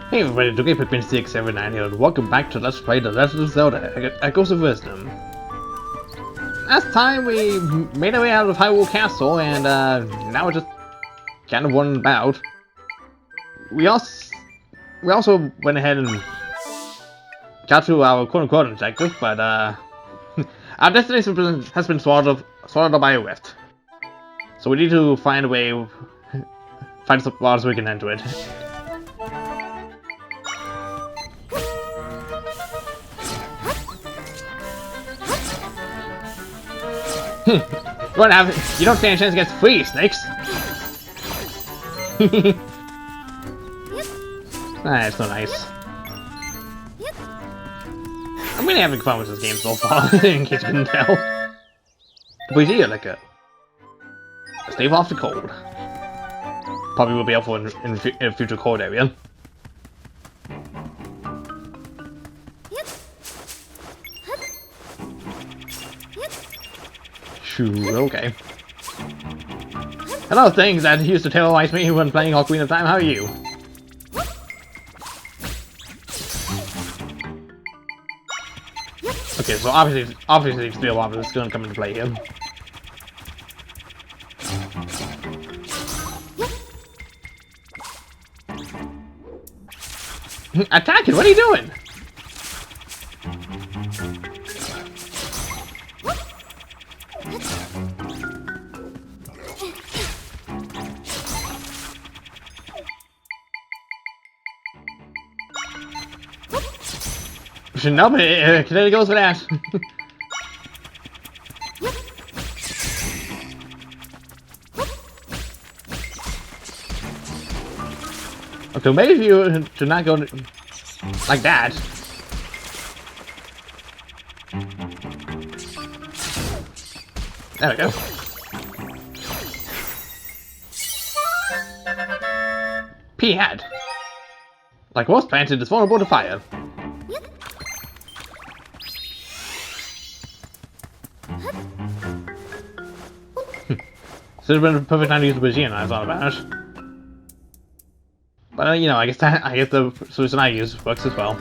Hey everybody, today Pikmin679 here, and welcome back to Let's Play The Legend of Zelda, Echoes of Wisdom. Last time we made our way out of Hyrule Castle, and now we're just kind of wandering about. We also went ahead and got to our quote-unquote objective, but our destination has been swallowed up by a rift. So we need to find a way, find some water so we can enter it. You don't stand a chance against free snakes. That's so nice. I'm really having fun with this game so far, in case you couldn't tell. But yeah, like a stave off the cold. Probably will be helpful in a future cold area. Sure, okay. Hello, things that used to terrorize me when playing Ocarina of Time. How are you? Okay, so obviously, Steel Lava is going to come into play here. Attack it! What are you doing? No, but it clearly goes for that. Okay, maybe if you should not go like that. There we go. P-head. Like most plants, it is vulnerable to fire. Should have been a perfect time to use the Bajin, I thought about it. But you know, I guess the solution I use works as well.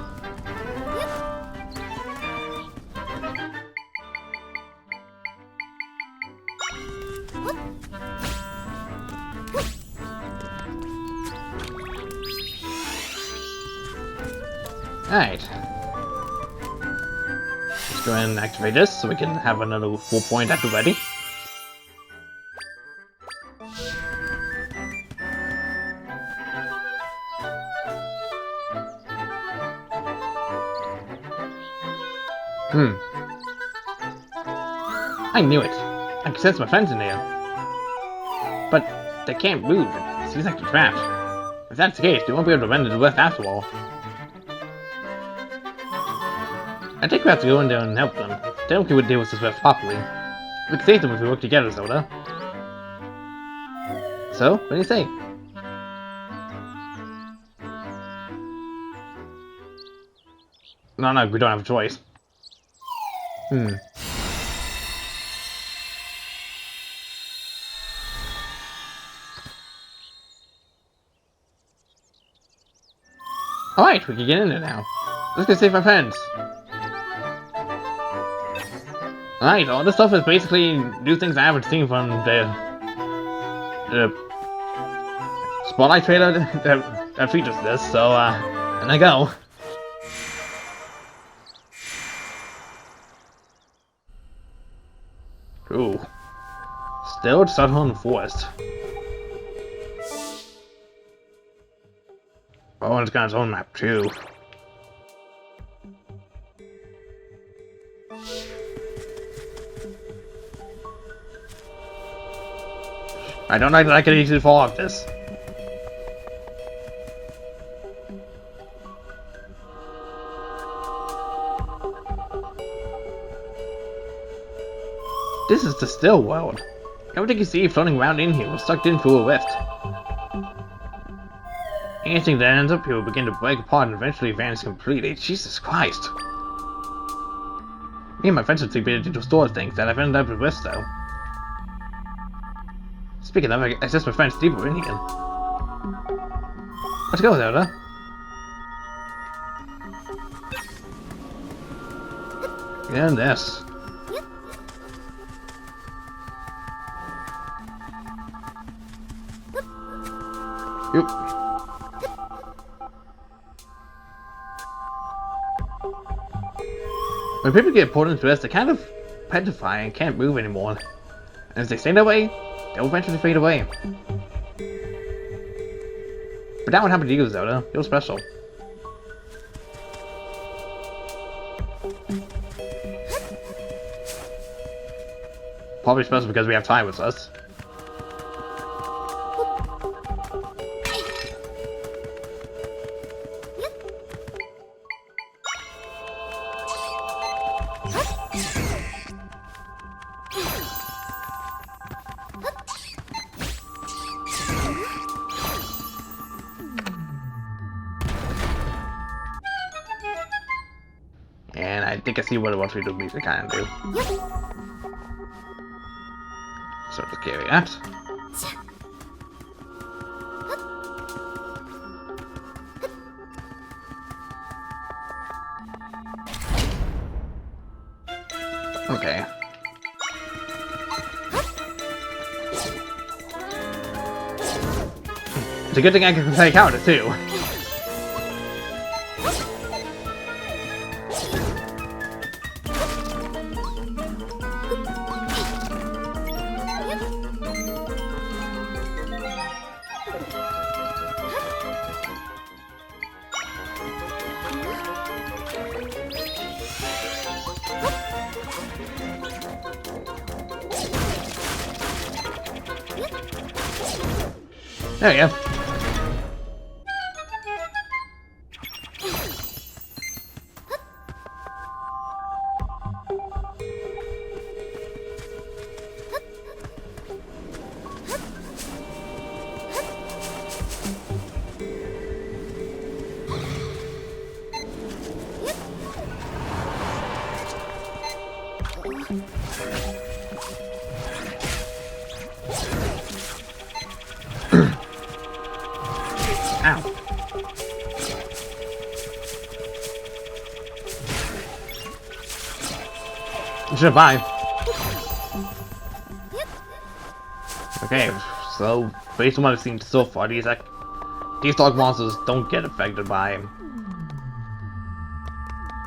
Alright. Let's go ahead and activate this so we can have another full point at the ready. I knew it. I can sense my friends in there. But they can't move. It seems like they're trapped. If that's the case, they won't be able to render the rift after all. I think we have to go in there and help them. They don't deal with this rift properly. We can save them if we work together, Zelda. So, what do you say? No, we don't have a choice. Alright, we can get in there now. Let's go save my friends. Alright, all this stuff is basically new things I haven't seen from the Spotlight trailer that features this, so, and I go. Ooh. Still Southern Forest. Oh, and it's got its own map too. I don't like that I can easily fall off this. This is the still world. Everything you see floating around in here was sucked in through a rift. Anything that ends up here will begin to break apart and eventually vanish completely. Jesus Christ. Me and my friends have the ability to store things that I've ended up with rifts though. Speaking of, I sense my friends deeper in here. Let's go, Zelda. And this. Yep. When people get pulled into this, they're kind of petrified and can't move anymore. And if they stay that way, they'll eventually fade away. But that would happen to you, Zelda. You're special. Probably special because we have time with us. And I think I see what it wants me to do, kind of do. So just carry that. Okay. It's a good thing I can take out it too. There we go. Ow. Survive. Okay, so based on what I've seen so far, these dog monsters don't get affected by.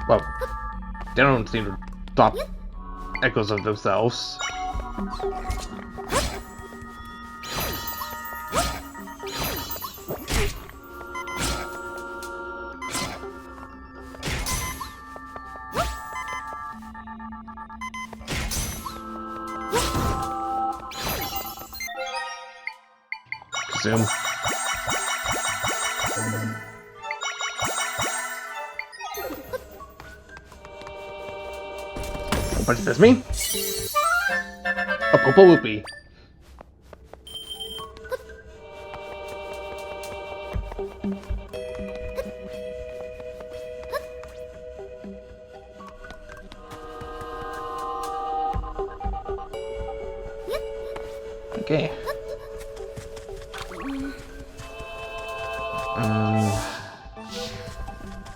Well, they don't seem to drop echoes of themselves. Zoom. What does this mean? A Popo Whoopie. Okay. I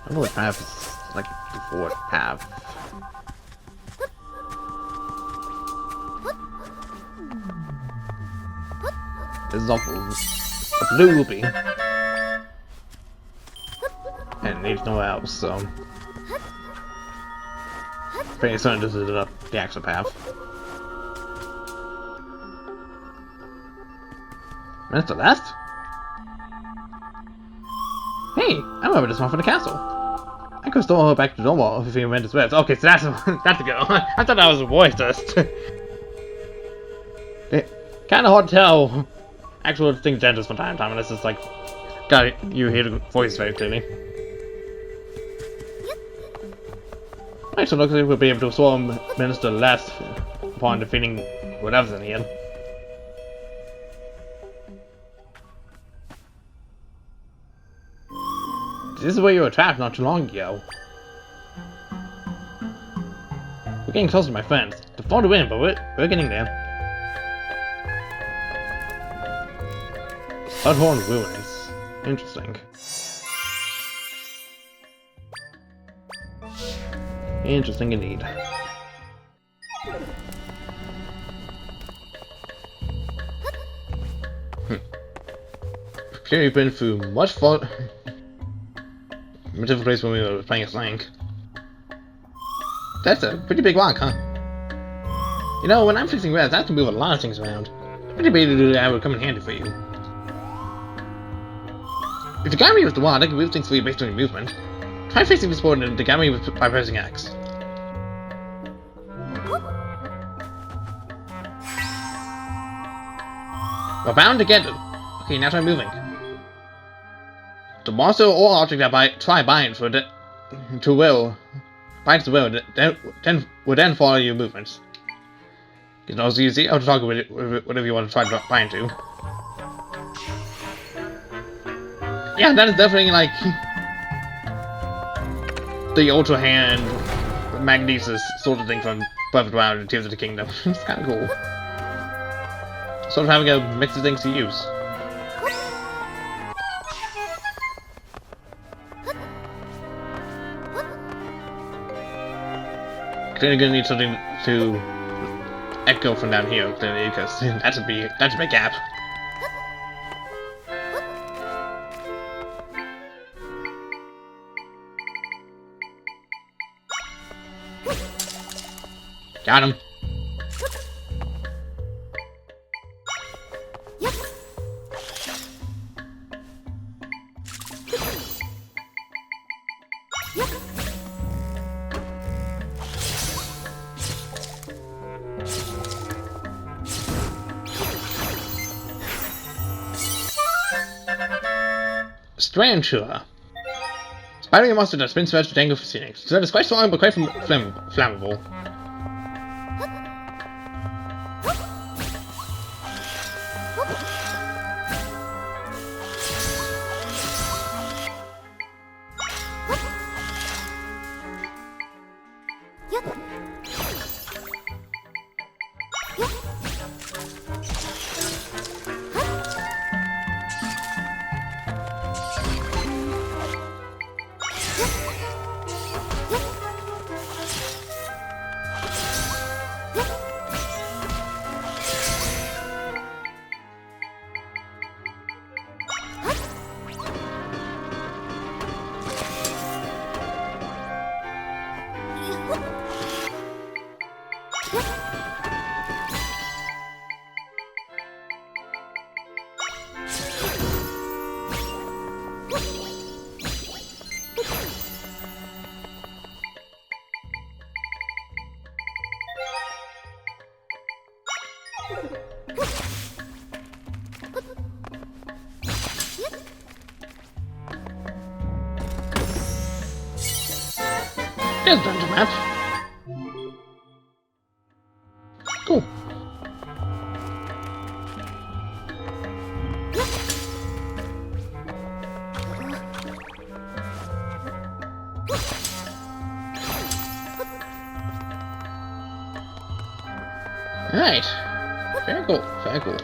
don't know what path is like the fourth path. This is awful. A blue whoopie. And it needs nowhere else, so. Pretty soon this is up the actual path. Minutes to left? Hey, I remember this one from the castle. I could store her back to normal if you went to webs. Okay, so that's a girl. I thought that was a voice test. Kinda hard to tell actual distinct genders from time to time, and it's just like, got you hear the voice very clearly. Actually, looks like we'll be able to swarm Minister less upon defeating whatever's in here. This is where you were trapped not too long ago. We're getting closer, my friends. It's far to win, but we're getting there. Bloodhorn Ruins. Interesting. Interesting indeed. sure you've been through much fun. Much of a place when we were playing as Link. That's a pretty big rock, huh? You know, when I'm fixing reds, I have to move a lot of things around. Pretty big to do that would come in handy for you. If the Gami was the wand, I can move things for you based on your movement. Try fixing this board in the Gami by pressing X. We're bound together. Okay, now try moving. The monster or object that try bind for to will, binds to will, then will then follow your movements. You can also use the auto toggle with it, whatever you want to try to bind to. Yeah, that is definitely like the Ultra Hand Magnesis sort of thing from Perfect Round and Tears of the Kingdom. It's kind of cool. Sort of having a mix of things to use. Clearly gonna need something to echo from down here, clearly, because that's a big gap. Got him. Tarantula. Spider monster that spins threads to dangle for scenics. So that is quite strong but quite flammable. There's a dungeon map. Cool. Alright. Very cool. Very cool.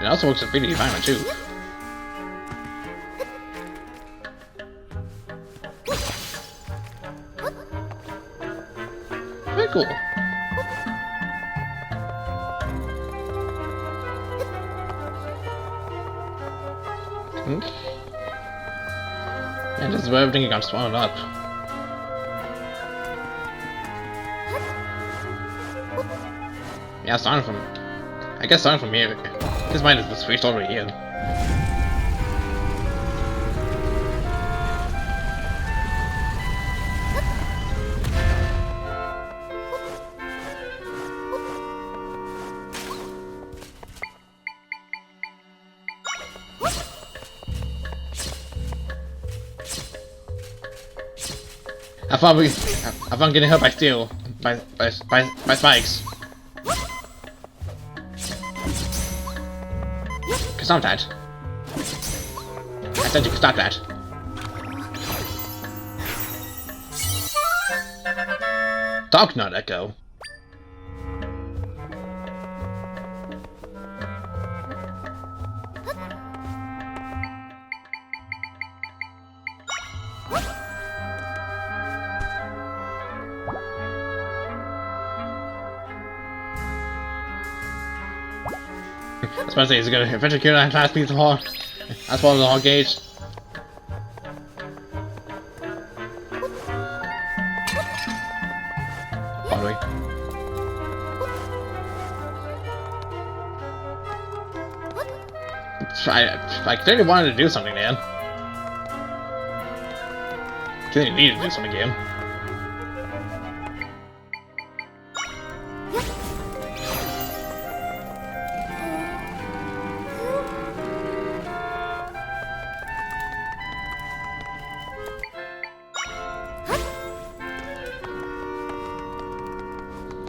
It also works with 3D environment too. Very cool. And this is where everything got spawned up. Yeah, starting from... I guess starting from here. This mine is the switched already here. I thought I'm getting hurt by steel, by spikes. Stop that. I said you could stop that. Talk, not echo. I was about to say, is it gonna eventually kill that last piece of hog? That's one of the hog gauge. By the way. I clearly wanted to do something, man. Clearly needed to do something, game.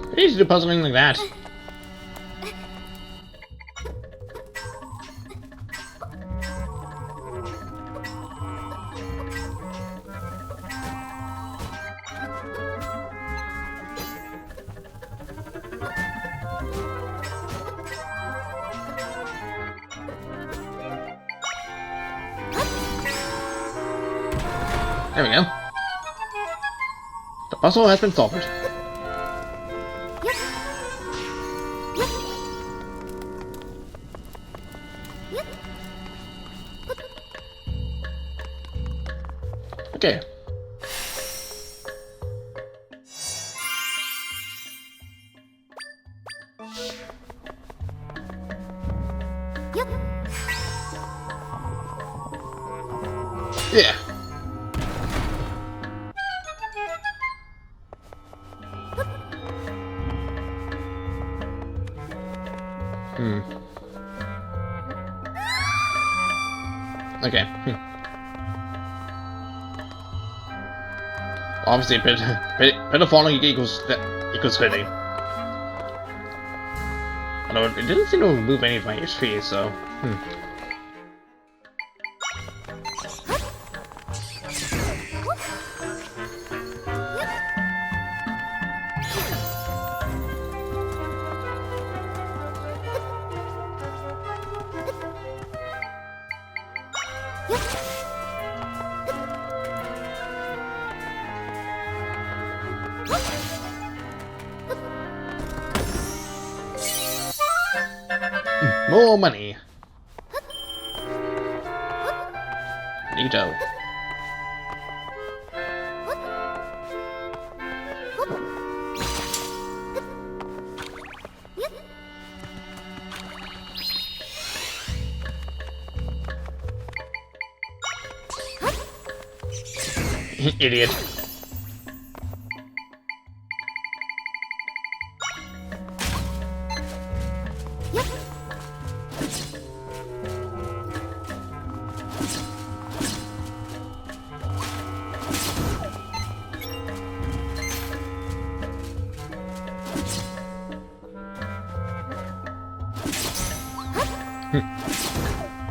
I need to do puzzling like that. There we go. The puzzle has been solved. Okay. Yeah. Okay. Obviously, bit of falling equals hitting. Although it didn't seem to remove any of my HP, so. More money. Neato. Idiot.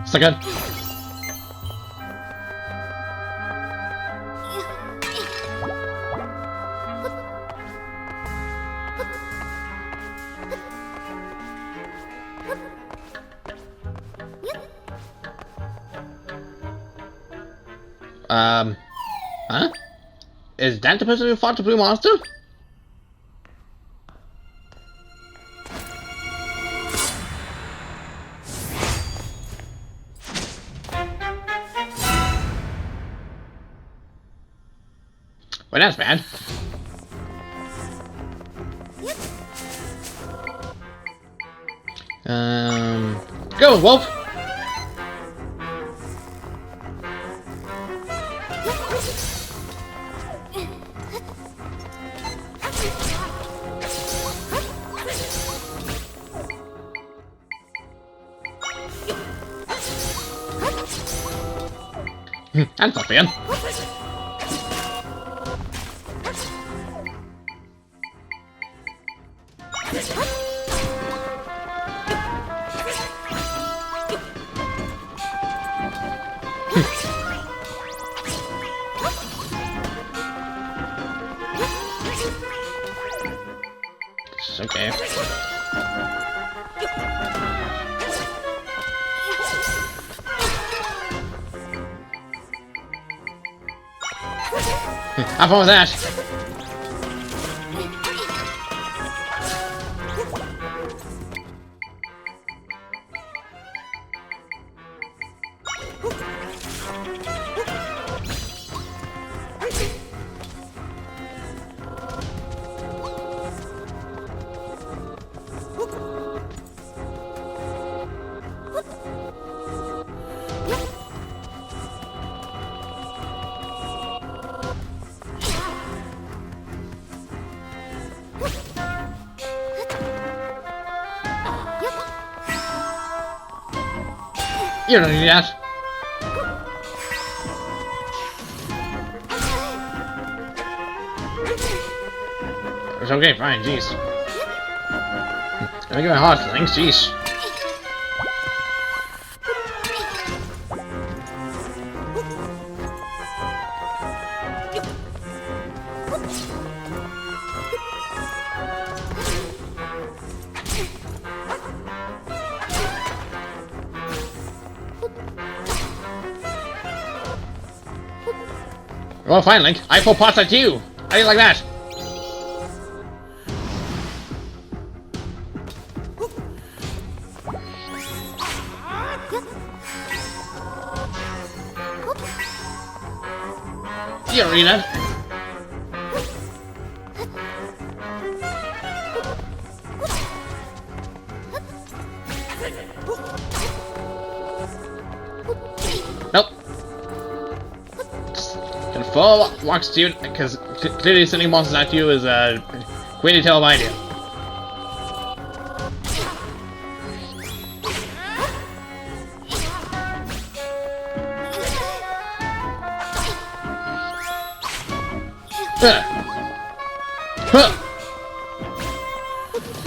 Second. Huh? Is that the person who fought the blue monster? Well, that's bad. Go, Wolf! That's not fair. Okay. How fun was that? You don't need that. It's okay, fine, jeez. Let me get my heart things, jeez. Well, fine, Link. I pull parts at you. How do you like that? You don't need that. Nope. Just follow walks to you, because clearly sending monsters at you is a great tell idea. Huh.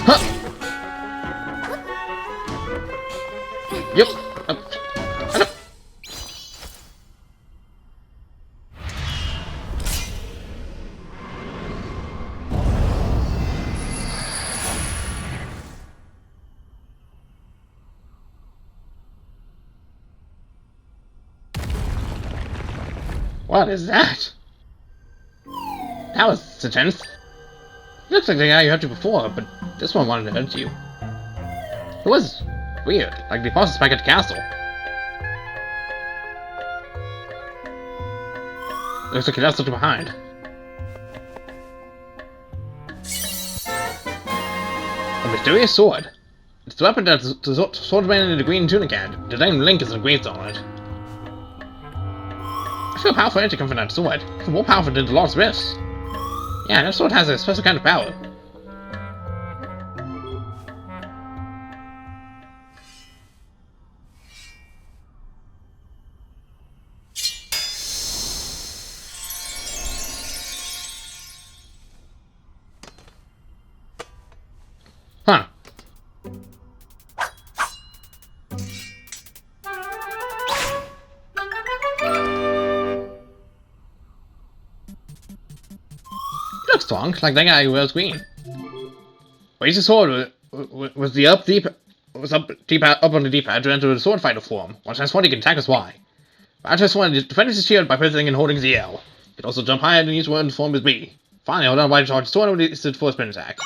Huh. Yep. What is that? That was intense. Looks like the guy you hurt you before, but this one wanted to hurt you. It was weird, like the bosses back at the castle. Looks like he left something behind. A mysterious sword. It's the weapon that the swordsman in the green tunic had. The name Link is engraved on it. I feel powerful energy coming from that sword. It's more powerful than the Lord's Rifts. Yeah, that sword has a special kind of power. Huh. Looks strong, like that guy who wears green. Raise the sword was the up deep up on the D-pad to enter the sword fighter form. Once transformed, he can attack us Y. After transformed, defend his shield by pressing and holding ZL. He can also jump higher and use one form as B. Finally, hold on by the charge sword and release it for a spin attack.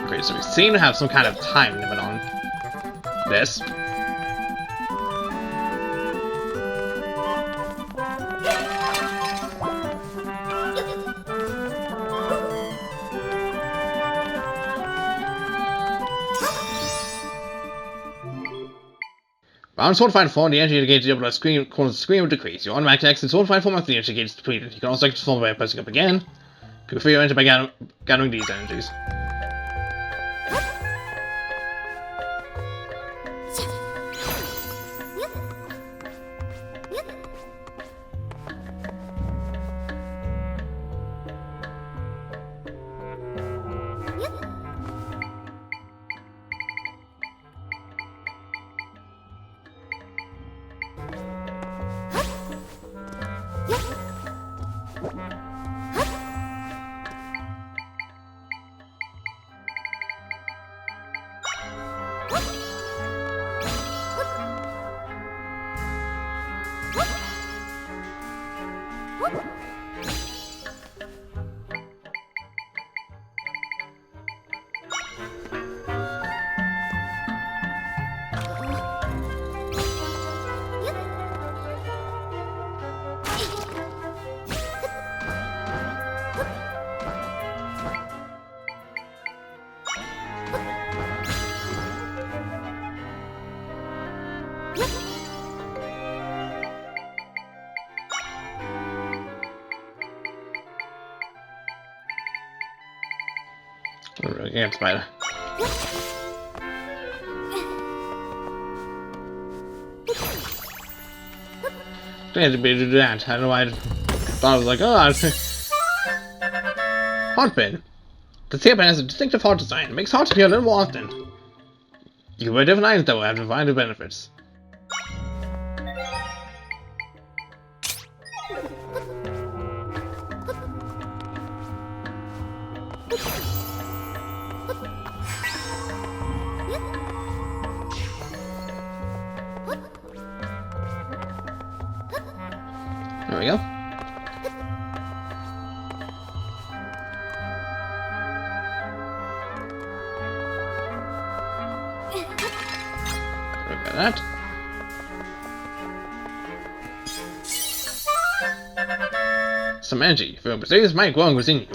Okay, so we seem to have some kind of time limit on this. On sword fight form, the energy indicated able to screen corners the screen will decrease. Your automatic exit sword fight form after the energy gauge is depleted. You can also exit form by pressing up again. You can free your energy by gathering these energies. Again, spider. Didn't have to be to do that. I don't know why I thought I was like, oh, heart pin. This hairpin has a distinctive heart design. It makes hearts appear a little more often. You can wear different items that will have defined benefits. There we go. Look at that. Some energy. Feel mysterious might growing within you.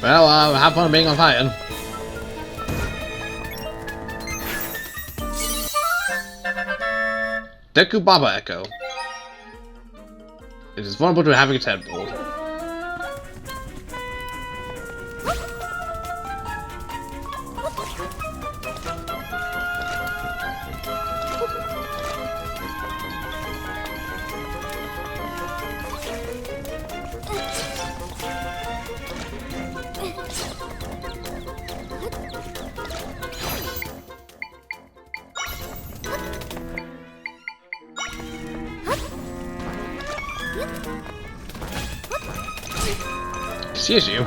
Well, have fun being on fire. Deku Baba Echo. It is vulnerable to having its head pulled. Excuse you.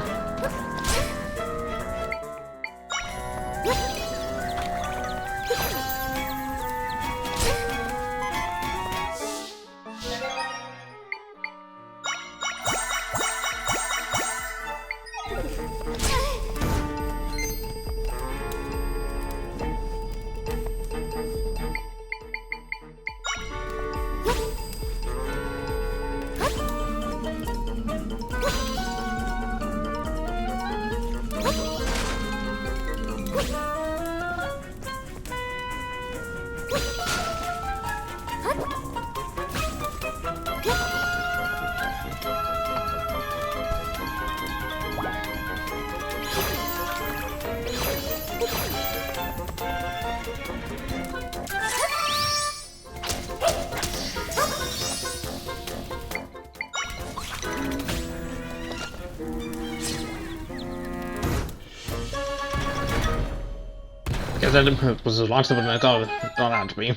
Guess that was a lot simpler than I thought it out to be.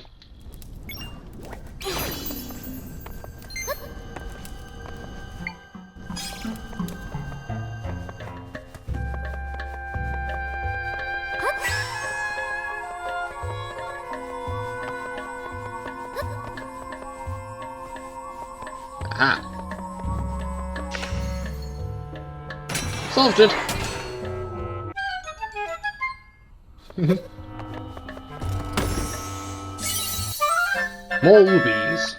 Aha. Solved it. More rubies.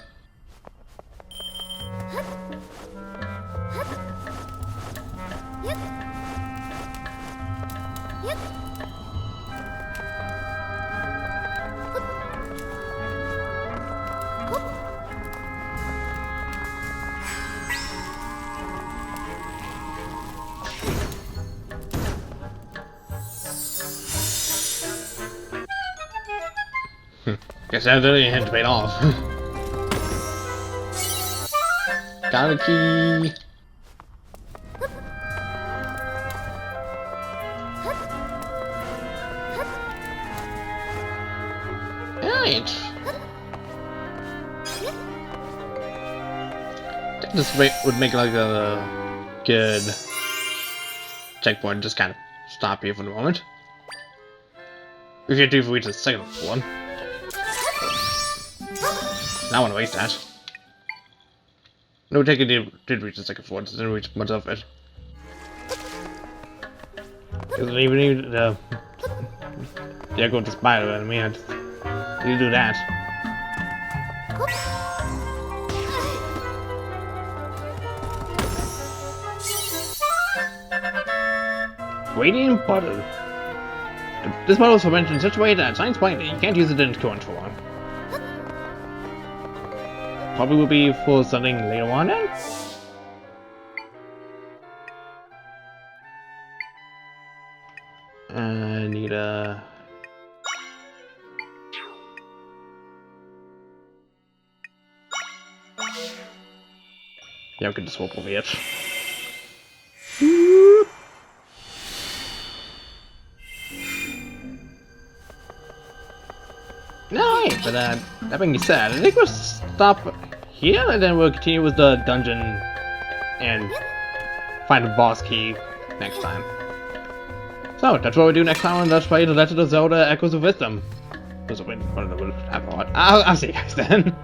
Guess I really had to pay it off. Got a key. Alright. This would make like a good checkpoint. Just kind of stop here for the moment. We should do if we reach the second one. I want to waste that. No, take it did reach the second floor, it didn't reach much of it. Doesn't even need yeah, go to spider, I mean, you do that. Radiant bottle. This bottle is fermented in such a way that science plainly you can't use it in its current form. Probably will be for something later on then? I need a... Yeah, we can just swap over it. No, wait, but that being said, I think we'll stop here and then we'll continue with the dungeon and find the boss key next time. So, that's what we do next time on Let's Play The Legend of Zelda Echoes of Wisdom. I'll see you guys then.